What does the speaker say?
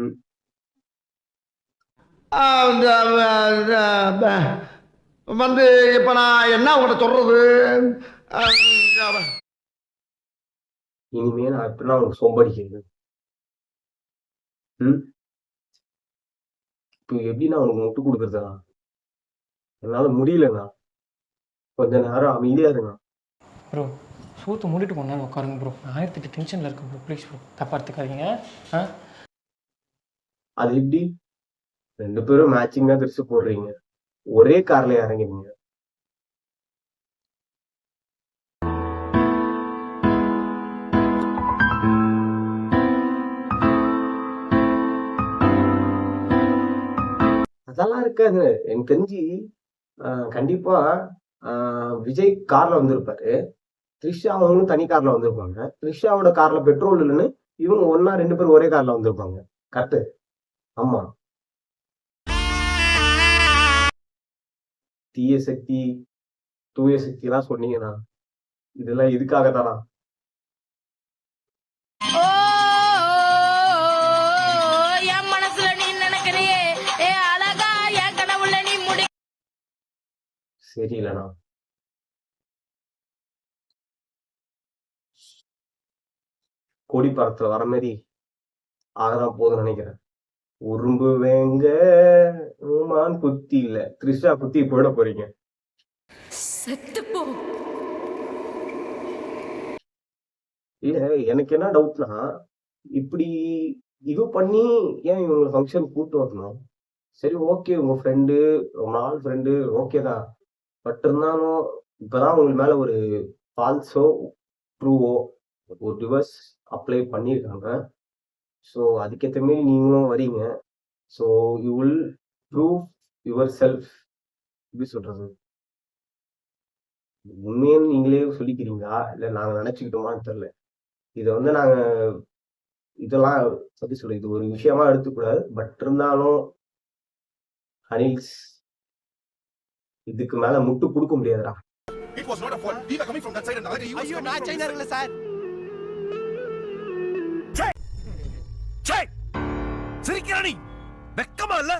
ம். ஆ, இந்த, ப வந்து இப்ப நான் என்ன உங்கள்ட்ட சொல்றது? அ இனிமே நான் எப்படின்னா உனக்கு சோம்படிக்கிறது? ம். இப்ப எப்படி நான் உனக்கு முட்டு குடுக்குறதா? என்னால முடியலண்ணா. கொஞ்ச நேரம் அமைதியா இருங்க. ப்ரோ சூத்து மூடிட்டு கொஞ்ச நேரம் உட்காருங்க ப்ரோ. நான் 1008 டென்ஷனில் இருக்கேன் ப்ரோ. ப்ளீஸ் ப்ரோ தப்பாக எடுத்துக்காதீங்க. ஆ அது எப்படி? 2 பேரும் மேட்சிங்கா ட்ரெஸ் போடுறீங்க. ஒரே கார்ல இறங்குறீங்க. அதெல்லாம் இருக்காது. எனக்கு தெரிஞ்சு கண்டிப்பா அ விஜய் கார்ல வந்திருப்பாரு. த்ரிஷா அவங்களும் தனி கார்ல வந்திருப்பாங்க. த்ரிஷாவோட கார்ல பெட்ரோல் இல்லன்னு, இவங்க ஒண்ணா 2 பேரும் ஒரே கார்ல வந்திருப்பாங்க. கரெக்ட்டு. ஆமா. தீய சக்தி, தூய சக்திலாம் சொன்னீங்கன்னா, இதெல்லாம் இதுக்காக தானா? ஓ என் மனசுல நீ நினைக்கிறியே ஏ அழகா என் கனவுல நீ முடி சரியில்லண்ணா. கோடி படத்துல வர மாரி ஆகதான் போதும்னு நெனைக்கிறேன். உறும்பு வேங்க மான் குத்தி இல்ல. த்ரிஷா குத்தி போயிட போறீங்க. செத்துப்போ இல்ல எனக்கு என்ன டவுட்னா, இப்படி இது பண்ணி ஏன் இவங்கள ஃபங்ஷன் கூட்டு வரணும்? சரி ஓகே. உங்க ஃப்ரெண்டு, ரொம்ப நாள் ஃப்ரெண்டு ஓகே தான். பட் இருந்தாலும், இப்பதான் உங்க மேல ஒரு ஃபால்ஸோ, ட்ரூவோ ஒரு டிவோர்ஸ் அப்ளை பண்ணியிருக்காங்க. ஸோ அதுக்கேத்த மாரி நீங்களும் வரீங்க. So you will prove your self. எப்படி சொல்றது? உண்மைன்னு நீங்களே சொல்லிக்கிறீங்களா? இல்ல நாங்க நெனச்சுக்கிட்டோமான்னு தெரியல. இத வந்து நாங்க இதெல்லாம் எப்படி சொல்றது? இது ஒரு விஷயமா எடுத்துக்கூடாது. பட் இருந்தாலும் அனில்ஸ் இதுக்கு மேல முட்டு குடுக்க முடியாதுடா. It was not a fault. We were coming from that side and the other guy was ஐயோ coming நான் from this China side. Sir. சிரிக்கிறா நீ? வெக்கமா இல்ல?